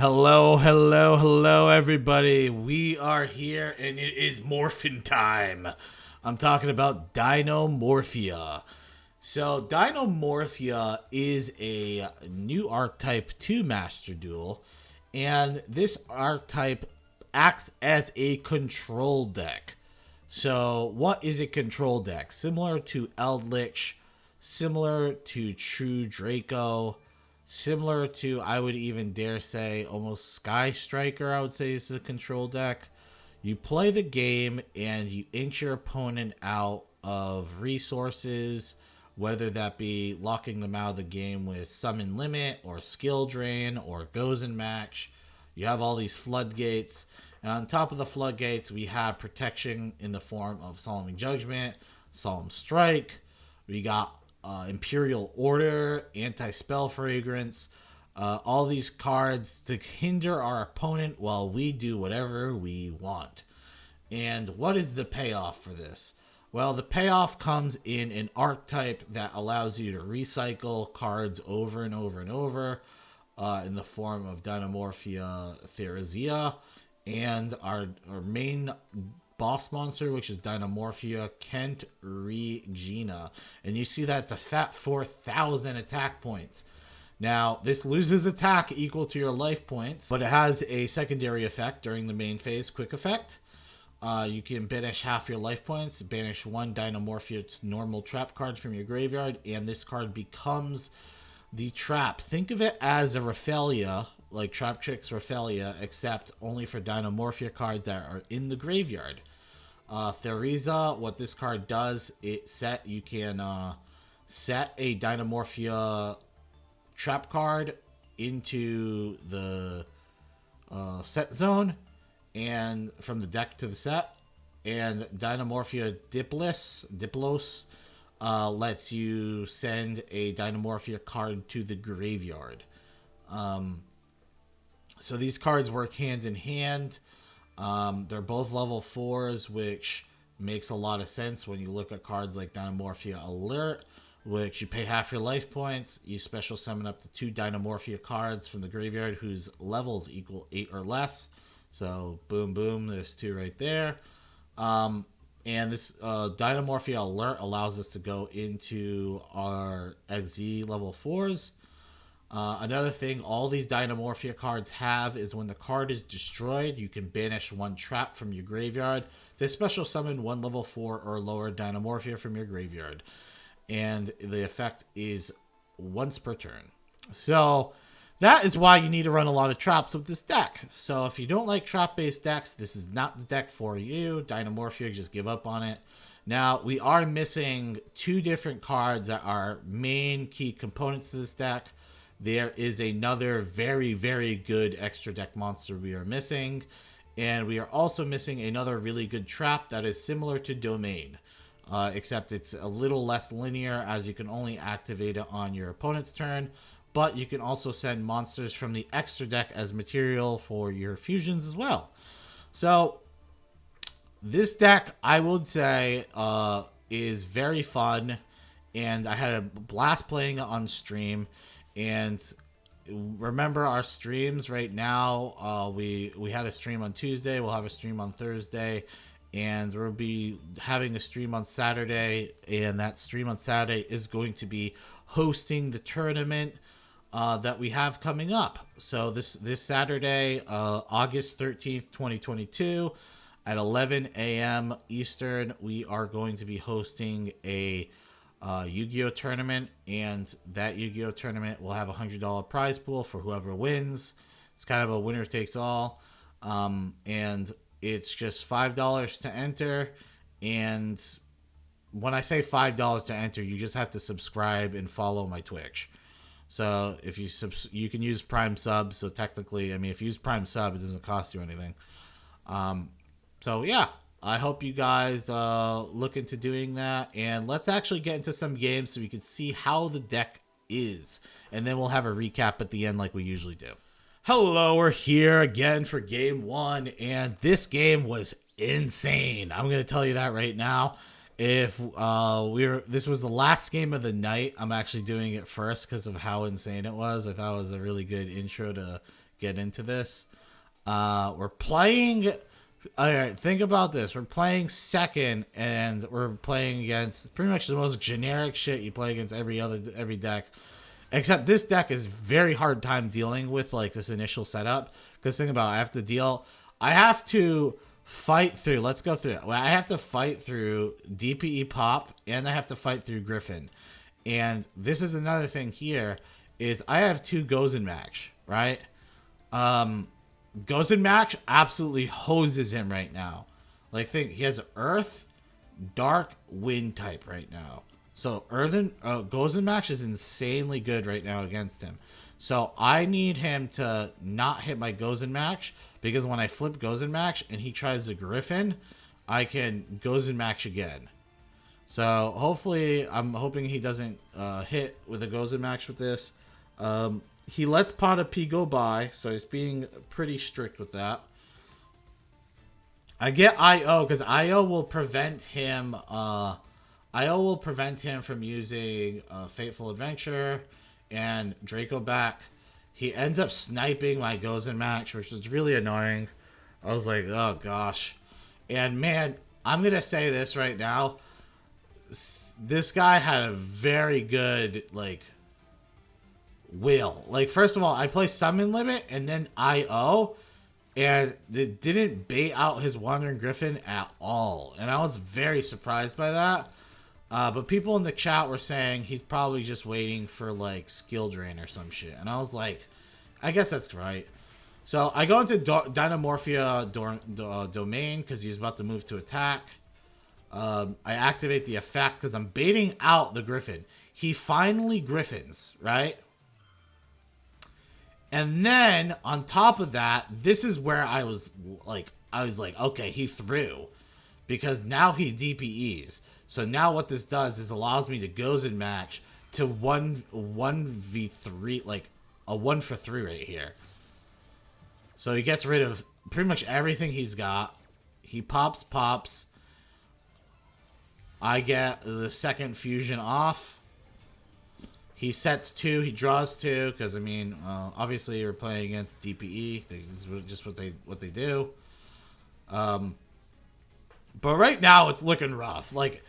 Hello, hello, hello, everybody. We are here and it is morphin time. I'm talking about Dinomorphia. So, Dinomorphia is a new archetype to Master Duel, and this archetype acts as a control deck. So, what is a control deck? Similar to Eldritch, similar to True Draco, similar to, I would even dare say, almost Sky Striker, I would say is a control deck. You play the game and you inch your opponent out of resources, whether that be locking them out of the game with Summon Limit or Skill Drain or Goes and Match. You have all these floodgates. And on top of the floodgates, we have protection in the form of Solemn Judgment, Solemn Strike. We got Imperial Order, Anti-Spell Fragrance, all these cards to hinder our opponent while we do whatever we want. And what is the payoff for this? Well, the payoff comes in an archetype that allows you to recycle cards over and over and over in the form of Dinomorphia Therizia, and our main boss monster, which is Dinomorphia Kent Regina. And you see that's a fat 4,000 attack points. Now, this loses attack equal to your life points, but it has a secondary effect during the main phase, quick effect. You can banish half your life points, banish one Dinomorphia normal trap card from your graveyard, and this card becomes the trap. Think of it as a Raphaelia, like Trap Tricks Raphaelia, except only for Dinomorphia cards that are in the graveyard. Theresa, what this card does, you can set a Dinomorphia trap card into the set zone, and from the deck to the set, and Dinomorphia Diplos lets you send a Dinomorphia card to the graveyard. So these cards work hand in hand. They're both level 4s, which makes a lot of sense when you look at cards like Dinomorphia Alert, which you pay half your life points. You special summon up to 2 Dinomorphia cards from the graveyard whose levels equal 8 or less. So boom, boom, there's 2 right there. And this Dinomorphia Alert allows us to go into our XZ level 4s. Another thing all these Dinomorphia cards have is when the card is destroyed, you can banish one trap from your graveyard to special summon one level 4 or lower Dinomorphia from your graveyard. And the effect is once per turn. So that is why you need to run a lot of traps with this deck. So if you don't like trap-based decks, this is not the deck for you. Dinomorphia, just give up on it. Now, we are missing 2 different cards that are main key components to this deck. There is another very, very good extra deck monster we are missing. And we are also missing another really good trap that is similar to Domain. Except it's a little less linear, as you can only activate it on your opponent's turn. But you can also send monsters from the extra deck as material for your fusions as well. So this deck, I would say, is very fun. And I had a blast playing it on stream. And remember our streams right now. We had a stream on Tuesday. We'll have a stream on Thursday. And we'll be having a stream on Saturday. And that stream on Saturday is going to be hosting the tournament that we have coming up. So this Saturday, August 13th, 2022, at 11 a.m. Eastern, we are going to be hosting a Yugioh tournament, and that Yugioh tournament will have a $100 prize pool for whoever wins. It's kind of a winner takes all, and it's just $5 to enter. And when I say $5 to enter, you just have to subscribe and follow my Twitch. So if you can use Prime Sub. So technically, I mean, if you use Prime Sub, it doesn't cost you anything. So yeah, I hope you guys look into doing that. And let's actually get into some games so we can see how the deck is. And then we'll have a recap at the end like we usually do. Hello, we're here again for game 1. And this game was insane. I'm going to tell you that right now. If this was the last game of the night, I'm actually doing it first because of how insane it was. I thought it was a really good intro to get into this. We're playing. All right, think about this. We're playing second, and we're playing against pretty much the most generic shit you play against every deck. Except this deck is very hard time dealing with like this initial setup. Because think about it, I have to fight through. Let's go through it. I have to fight through DPE Pop, and I have to fight through Griffin. And this is another thing here, is I have 2 Gozen Match, right? Gozen Match absolutely hoses him right now. Like, think, he has Earth, Dark, Wind type right now. So Gozen Match is insanely good right now against him. So I need him to not hit my Gozen Match, because when I flip Gozen Match and he tries to Griffin, I can Gozen Match again. So hopefully, I'm hoping he doesn't hit with a Gozen Match with this. He lets Pot of P go by, so he's being pretty strict with that. I get IO, because IO will prevent him... IO will prevent him from using Fateful Adventure and Draco back. He ends up sniping my Gozen Match, which is really annoying. I was like, oh gosh. And man, I'm going to say this right now. This guy had a very good, like, will. Like, first of all, I play Summon Limit and then IO, and it didn't bait out his Wandering Griffin at all. And I was very surprised by that. But people in the chat were saying he's probably just waiting for, like, skill drain or some shit. And I was like, I guess that's right. So I go into Dinomorphia domain because he's about to move to attack. I activate the effect because I'm baiting out the Griffin. He finally Griffins, right? And then on top of that, this is where I was like, okay, he threw, because now he DPEs. So now what this does is allows me to Gozen Match to 1v3, like a 1 for 3 right here. So he gets rid of pretty much everything he's got. He pops. I get the second fusion off. He sets 2, he draws 2, because I mean, obviously you're playing against DPE. This is just what they do. But right now it's looking rough. Like,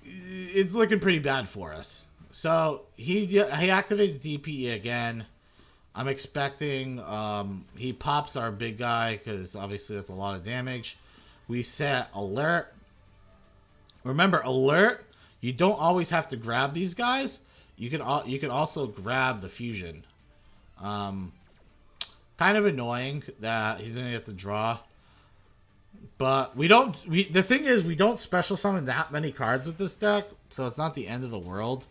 it's looking pretty bad for us. So he activates DPE again. I'm expecting he pops our big guy, because obviously that's a lot of damage. We set alert. Remember, alert, you don't always have to grab these guys. You can also grab the fusion. Kind of annoying that he's gonna get to draw. But the thing is, we don't special summon that many cards with this deck, so it's not the end of the world.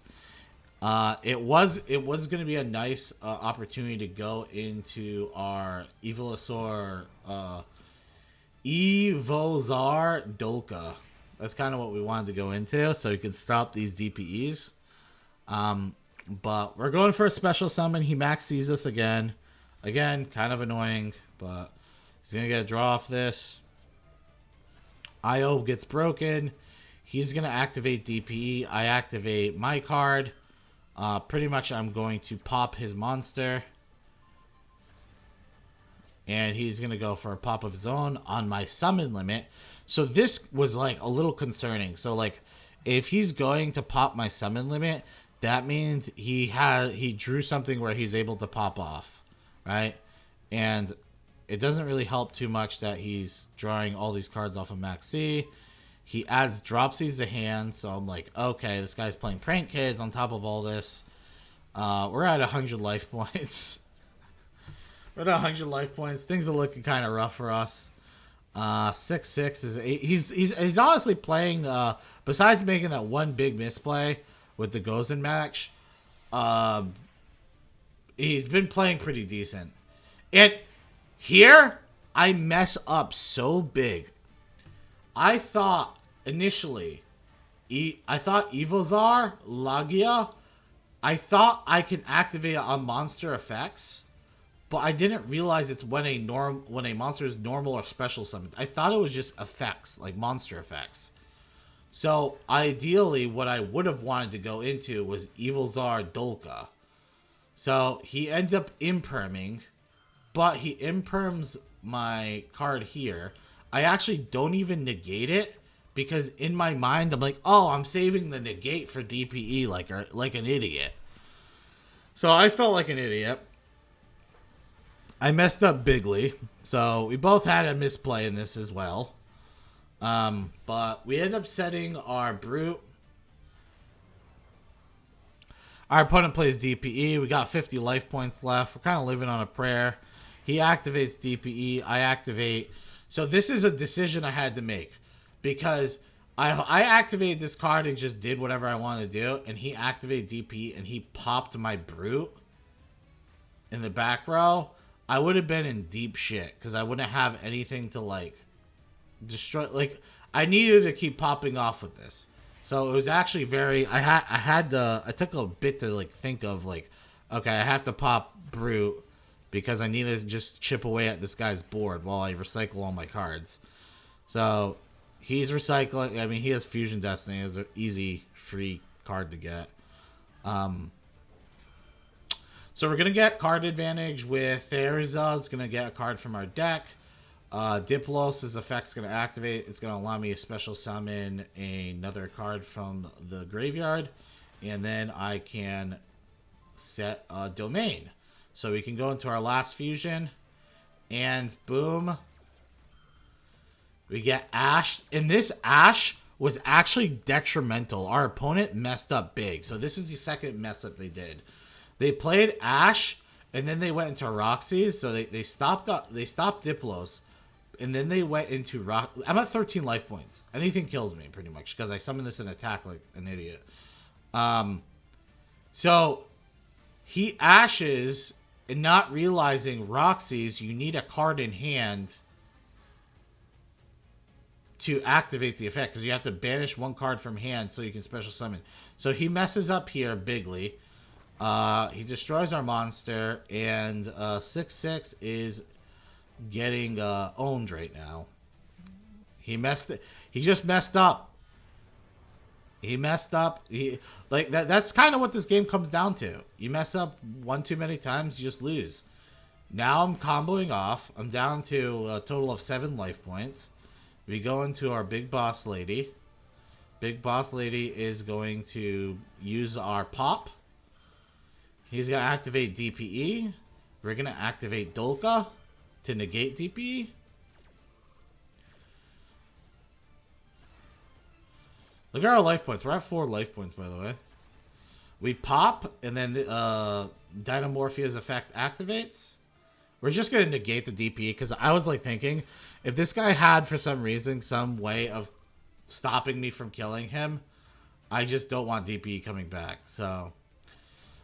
It was going to be a nice opportunity to go into our Evozar Dolka. That's kind of what we wanted to go into, so we could stop these DPEs. But we're going for a special summon. He max sees us again. Again, kind of annoying, but he's going to get a draw off this. IO gets broken. He's going to activate DPE. I activate my card. Pretty much I'm going to pop his monster. And he's going to go for a pop of his own on my summon limit. So this was like a little concerning. So like if he's going to pop my summon limit, that means he drew something where he's able to pop off, right? And it doesn't really help too much that he's drawing all these cards off of Max C. He adds Dropsies to hand, so I'm like, okay, this guy's playing Prank Kids on top of all this. We're at 100 life points. We're at 100 life points. Things are looking kind of rough for us. 6-6 is he's honestly playing. Besides making that one big misplay with the Gozen match, he's been playing pretty decent. And here I mess up so big. I thought initially, I thought Evozar Lagia. I thought I can activate it on monster effects. But I didn't realize it's when a monster is normal or special summoned. I thought it was just effects, like monster effects. So ideally, what I would have wanted to go into was Evozar Dolka. So he ends up imperming, but he imperms my card here. I actually don't even negate it because in my mind I'm like, oh, I'm saving the negate for DPE like an idiot. So I felt like an idiot. I messed up bigly. So we both had a misplay in this as well. But we end up setting our Brute. Our opponent plays DPE. We got 50 life points left. We're kind of living on a prayer. He activates DPE. I activate. So this is a decision I had to make. Because I activated this card and just did whatever I wanted to do. And he activated DPE and he popped my Brute in the back row. I would have been in deep shit. Because I wouldn't have anything to like destroy. Like, I needed to keep popping off with this. So it was actually very, I took a bit to like think of like, okay, I have to pop Brute because I need to just chip away at this guy's board while I recycle all my cards. So he's recycling. I mean, he has Fusion Destiny as an easy free card to get. So we're going to get card advantage with Theriza. It's going to get a card from our deck. Diplos' effect's going to activate. It's going to allow me to special summon another card from the graveyard. And then I can set a domain. So we can go into our last fusion. And boom. We get Ash. And this Ash was actually detrimental. Our opponent messed up big. So this is the second mess up they did. They played Ash. And then they went into Roxy's. So they stopped Diplos. And then they went into Rock. I'm at 13 life points. Anything kills me, pretty much, because I summoned this in attack like an idiot. So he ashes, and not realizing Roxy's, you need a card in hand to activate the effect, because you have to banish one card from hand so you can special summon. So he messes up here bigly. He destroys our monster, and 6/6 is getting owned right now. He just messed up. He messed up. That's kind of what this game comes down to. You mess up one too many times, you just lose. Now I'm comboing off. I'm down to a total of 7 life points. We go into our Big Boss Lady. Big Boss Lady is going to use our pop. He's going to activate DPE. We're going to activate Dolka to negate DPE. Look at our life points. We're at 4 life points, by the way. We pop, and then Dinomorphia's effect activates. We're just going to negate the DPE, because I was like thinking, if this guy had, for some reason, some way of stopping me from killing him, I just don't want DPE coming back. So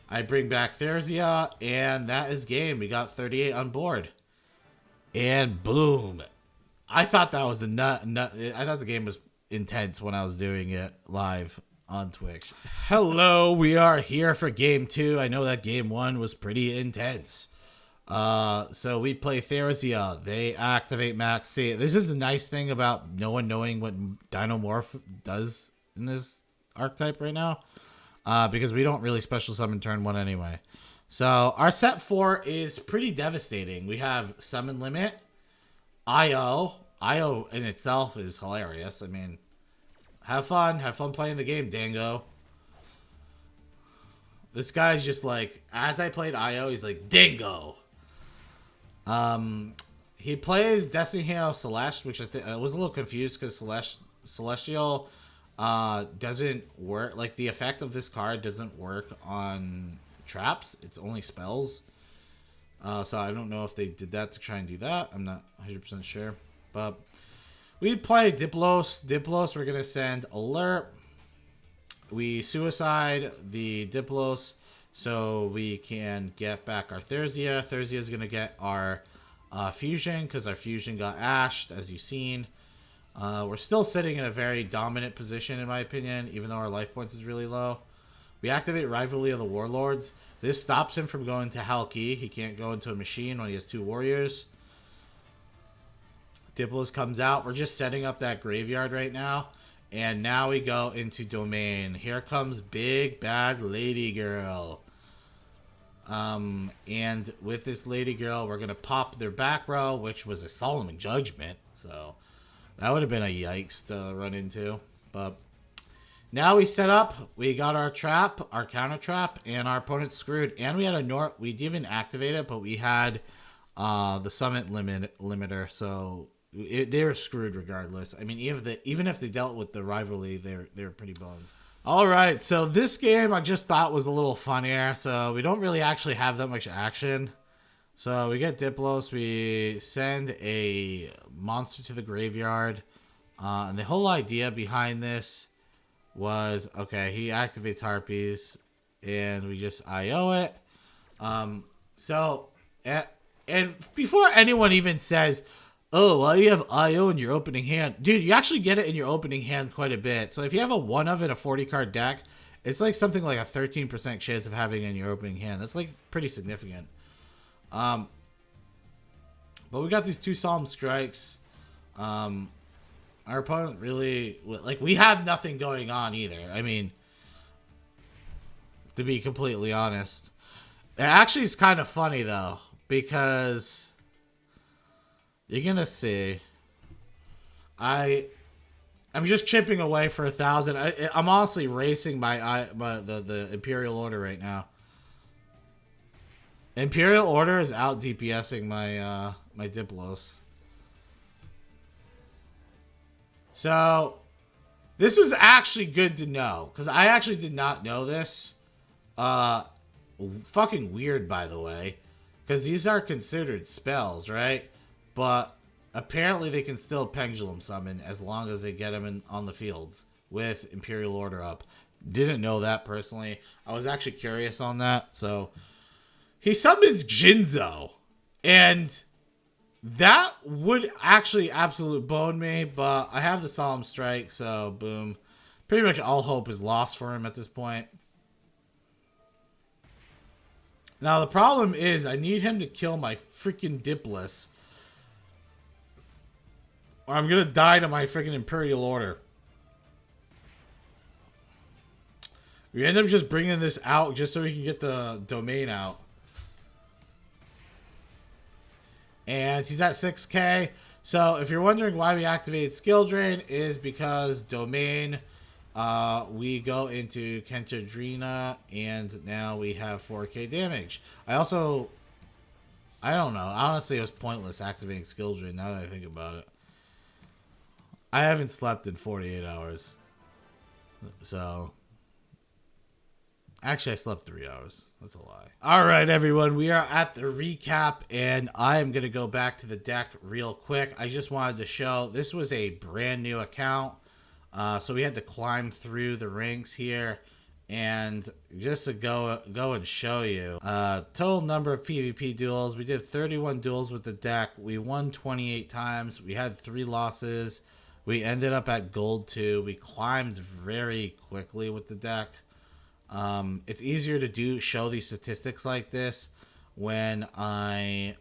I bring back Therzia, and that is game. We got 38 on board. And boom. I thought that was a nut. I thought the game was intense when I was doing it live on Twitch. Hello, we are here for game 2. I know that game 1 was pretty intense. So we play Therzia. They activate Max C. This is the nice thing about no one knowing what Dinomorph does in this archetype right now. Because we don't really special summon turn 1 anyway. So our set 4 is pretty devastating. We have Summon Limit, IO. IO in itself is hilarious. I mean, have fun playing the game, Dango. This guy's just like, as I played IO, he's like, Dango. He plays Destiny Hero Celeste, which I was a little confused because Celestial doesn't work. Like, the effect of this card doesn't work on traps. It's only spells. So I don't know if they did that to try and do that. I'm not 100% sure. But we play Diplos. Diplos, we're going to send Alert. We suicide the Diplos so we can get back our Therzia. Therzia is going to get our Fusion because our Fusion got ashed, as you've seen. We're still sitting in a very dominant position, in my opinion, even though our life points is really low. We activate Rivalry of the Warlords. This stops him from going to Halki. He can't go into a machine when he has 2 warriors. Diplos comes out. We're just setting up that graveyard right now. And now we go into Domain. Here comes Big Bad Lady Girl. And with this lady girl, we're gonna pop their back row, which was a Solemn Judgment. So that would have been a yikes to run into. But now we set up. We got our trap, our counter trap, and our opponent's screwed. And we had a we didn't even activate it, but we had the summit limiter. So they were screwed regardless. I mean, even if they dealt with the rivalry, they're pretty boned. All right, so this game I just thought was a little funnier. So we don't really actually have that much action. So we get Diplos, we send a monster to the graveyard. And the whole idea behind this was, okay, he activates Harpies, and we just IO it. And before anyone even says, oh, why do you have IO in your opening hand? Dude, you actually get it in your opening hand quite a bit. So if you have a 1 of in a 40-card deck, it's like something like a 13% chance of having it in your opening hand. That's like pretty significant. But we got these 2 Solemn Strikes. Our opponent really, like, we have nothing going on either. I mean, to be completely honest. It actually is kind of funny, though, because you're going to see. I'm just chipping away for 1,000. I'm honestly racing the Imperial Order right now. Imperial Order is out DPSing my my Diplos. So this was actually good to know, because I actually did not know this. Fucking weird, by the way, because these are considered spells, right? But apparently they can still pendulum summon as long as they get them on the fields with Imperial Order up. Didn't know that personally. I was actually curious on that. So he summons Jinzo, and that would actually absolute bone me, but I have the Solemn Strike, so boom. Pretty much all hope is lost for him at this point. Now the problem is I need him to kill my freaking Diplos, or I'm gonna die to my freaking Imperial Order. We end up just bringing this out just so we can get the domain out. And he's at 6k. So if you're wondering why we activated Skill Drain, is because domain, we go into Kentadrina, and now we have 4k damage. I don't know. Honestly, it was pointless activating Skill Drain now that I think about it. I haven't slept in 48 hours. So actually, I slept 3 hours. That's a lie. All right, everyone. We are at the recap, and I am going to go back to the deck real quick. I just wanted to show this was a brand new account. So we had to climb through the ranks here. And just to go and show you, total number of PvP duels. We did 31 duels with the deck. We won 28 times. We had 3 losses. We ended up at gold 2. We climbed very quickly with the deck. It's easier to show these statistics like this when I'm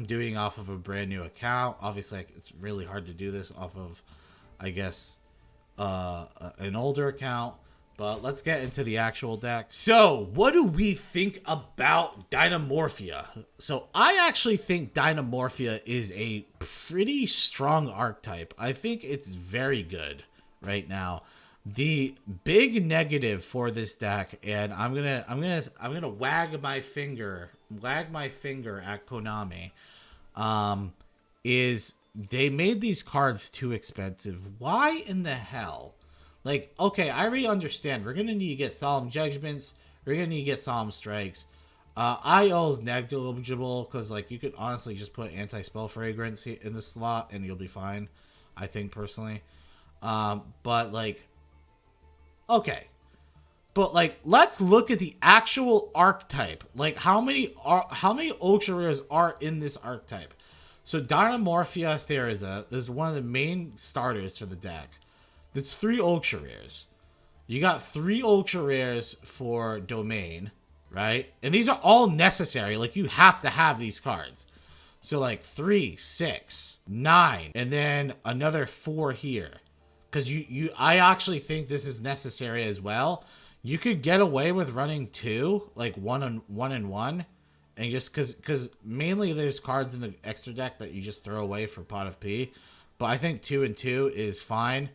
doing off of a brand new account. Obviously, it's really hard to do this off of, I guess, an older account. But let's get into the actual deck. So, what do we think about Dinomorphia? So, I actually think Dinomorphia is a pretty strong archetype. I think it's very good right now. The big negative for this deck, and I'm gonna wag my finger at Konami, is they made these cards too expensive. Why in the hell? Like, okay, I already understand. We're gonna need to get Solemn Judgments. We're gonna need to get Solemn Strikes. IO is negligible because, like, you could honestly just put Anti-Spell Fragrance in the slot and you'll be fine. I think personally, but like. Okay, but like, let's look at the actual archetype. Like, how many ultra rares are in this archetype? So Dinomorphia Theriza is one of the main starters for the deck. That's 3 ultra rares. You got 3 ultra rares for domain, right? And these are all necessary. Like, you have to have these cards. So like 3, 6, 9, and then another 4 here. Because I actually think this is necessary as well. you could get away with running 2, like one and one, and just because mainly there's cards in the extra deck that you just throw away for pot of P, but I think 2 and 2 is fine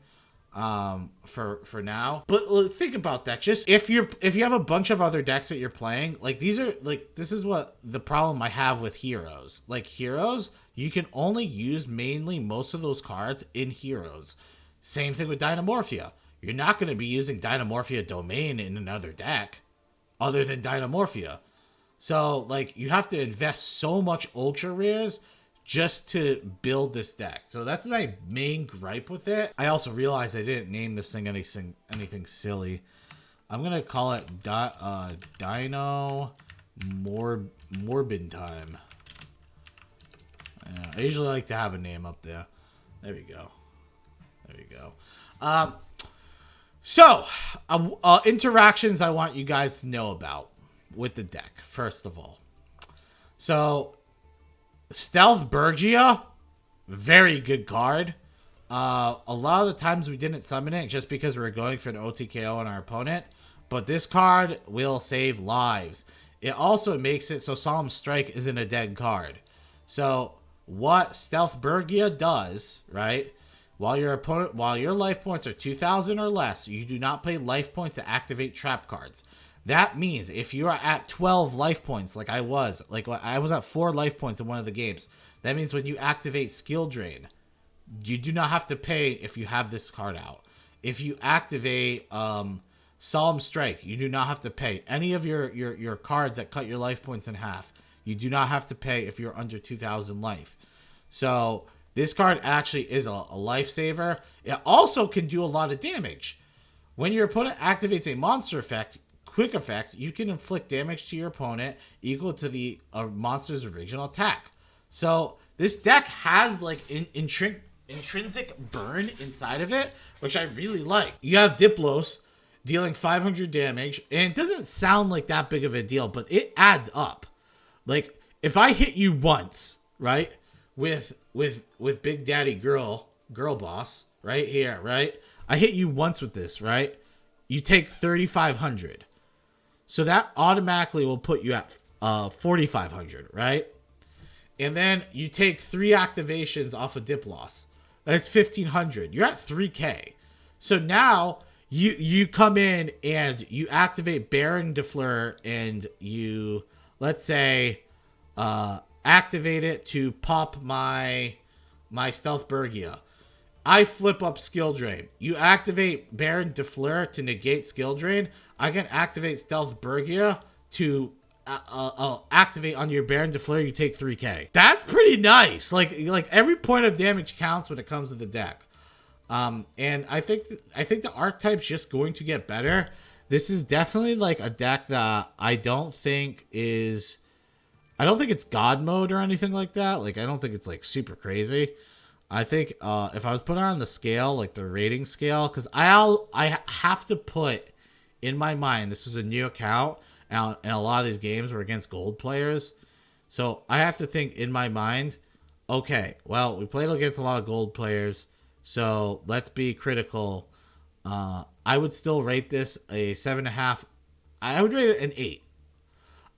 for now. But think about that. Just if you have a bunch of other decks that you're playing, like this is what the problem I have with heroes. Like heroes, you can only use mainly most of those cards in heroes. Same thing with Dinomorphia. You're not going to be using Dinomorphia Domain in another deck other than Dinomorphia. So, like, you have to invest so much ultra rares just to build this deck. So that's my main gripe with it. I also realized I didn't name this thing anything silly. I'm going to call it Dino Morbid Time. I usually like to have a name up there. There we go. There we go. So, interactions I want you guys to know about with the deck, first of all. So, Stealth Bergia, very good card. A lot of the times we didn't summon it just because we were going for an OTKO on our opponent, but this card will save lives. It also makes it so Solemn Strike isn't a dead card. So, what Stealth Bergia does, right? While your life points are 2,000 or less, you do not pay life points to activate trap cards. That means if you are at 12 life points, like I was at 4 life points in one of the games, that means when you activate Skill Drain, you do not have to pay if you have this card out. If you activate Solemn Strike, you do not have to pay. Any of your cards that cut your life points in half, you do not have to pay if you're under 2,000 life. So this card actually is a lifesaver. It also can do a lot of damage. When your opponent activates a monster effect, quick effect, you can inflict damage to your opponent equal to the monster's original attack. So this deck has like intrinsic burn inside of it, which I really like. You have Diplos dealing 500 damage, and it doesn't sound like that big of a deal, but it adds up. Like if I hit you once, right, with Big Daddy Girl Boss right here, right? I hit you once with this, right? You take 3,500. So that automatically will put you at 4,500, right? And then you take 3 activations off of Diplos. That's 1,500. You're at 3K. So now you come in and you activate Baron DeFleur and you, let's say, activate it to pop my Stealth Bergia. I flip up Skill Drain. You activate Baron DeFleur to negate Skill Drain. I can activate Stealth Bergia to activate on your Baron DeFleur. You take 3K. That's pretty nice. Like every point of damage counts when it comes to the deck. And I think the archetype's just going to get better. This is definitely like a deck that I don't think it's God mode or anything like that. Like I don't think it's like super crazy. I think if I was putting on the scale, like the rating scale, because I have to put in my mind, this is a new account, and a lot of these games were against gold players. So I have to think in my mind, okay, well, we played against a lot of gold players, so let's be critical. I would still rate this a 7.5. I would rate it an 8.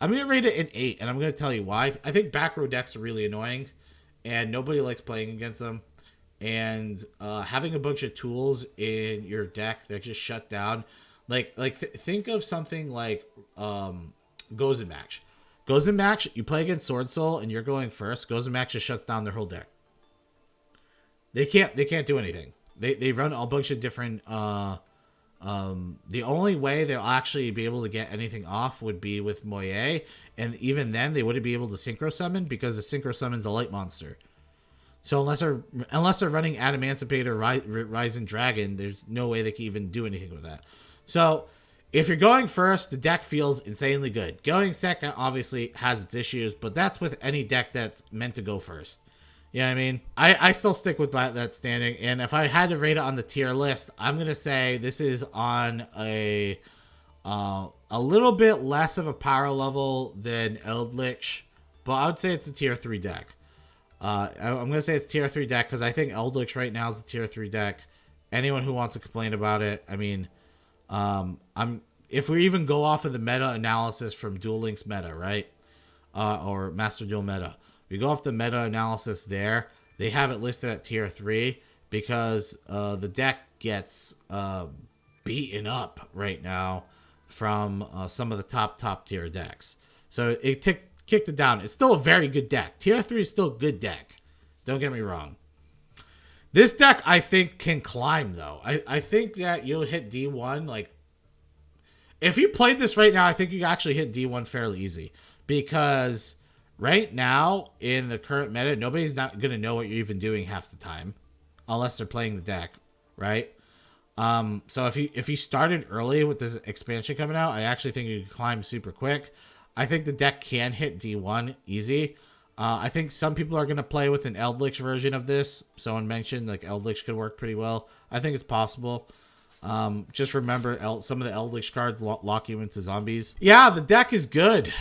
I'm going to rate it an 8, and I'm going to tell you why. I think back row decks are really annoying, and nobody likes playing against them. And having a bunch of tools in your deck that just shut down, think of something like Goes and Match. Goes and Match, you play against Sword Soul, and you're going first. Goes and Match just shuts down their whole deck. They can't do anything. They run a bunch of different. The only way they'll actually be able to get anything off would be with Moye, and even then they wouldn't be able to synchro summon because the synchro summon's a light monster. So unless they're running Adamancipator, Rising Dragon, there's no way they can even do anything with that. So if you're going first, the deck feels insanely good. Going second obviously has its issues, but that's with any deck that's meant to go first. You know what I mean? I still stick with that standing, and if I had to rate it on the tier list, I'm going to say this is on a little bit less of a power level than Eldritch, but I would say it's a tier 3 deck. I'm going to say it's tier 3 deck because I think Eldritch right now is a tier 3 deck. Anyone who wants to complain about it, I mean, I'm if we even go off of the meta analysis from Duel Links meta, right? Or Master Duel meta. We go off the meta analysis there. They have it listed at tier 3 because the deck gets beaten up right now from some of the top tier decks. So it kicked it down. It's still a very good deck. Tier 3 is still a good deck. Don't get me wrong. This deck, I think, can climb, though. I think that you'll hit D1. Like, if you played this right now, I think you actually hit D1 fairly easy. Because right now, in the current meta, nobody's not going to know what you're even doing half the time. Unless they're playing the deck, right? So if you started early with this expansion coming out, I actually think you could climb super quick. I think the deck can hit D1 easy. I think some people are going to play with an Eldritch version of this. Someone mentioned like Eldritch could work pretty well. I think it's possible. Just remember some of the Eldritch cards lock you into zombies. Yeah, the deck is good.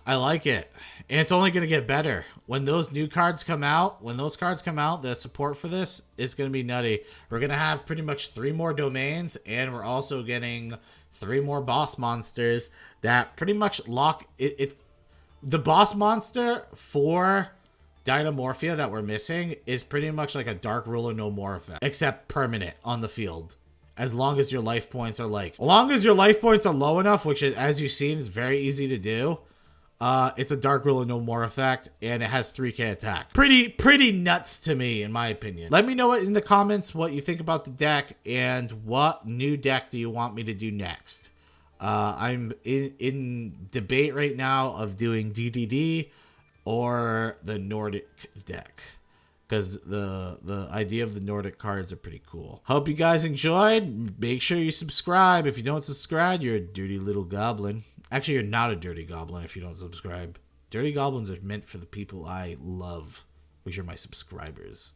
I like it. And it's only going to get better. When those new cards come out, the support for this is going to be nutty. We're going to have pretty much 3 more domains, and we're also getting 3 more boss monsters that pretty much lock it. The boss monster for Dinomorphia that we're missing is pretty much like a Dark Ruler No More effect, except permanent on the field. As long as your life points are low enough, which is, as you've seen, is very easy to do. It's a Dark Ruler No More effect, and it has 3k attack. Pretty nuts to me, in my opinion. Let me know in the comments what you think about the deck, and what new deck do you want me to do next. I'm in debate right now of doing DDD or the Nordic deck, because the idea of the Nordic cards are pretty cool. Hope you guys enjoyed. Make sure you subscribe. If you don't subscribe, you're a dirty little goblin. Actually, you're not a dirty goblin if you don't subscribe. Dirty goblins are meant for the people I love, which are my subscribers.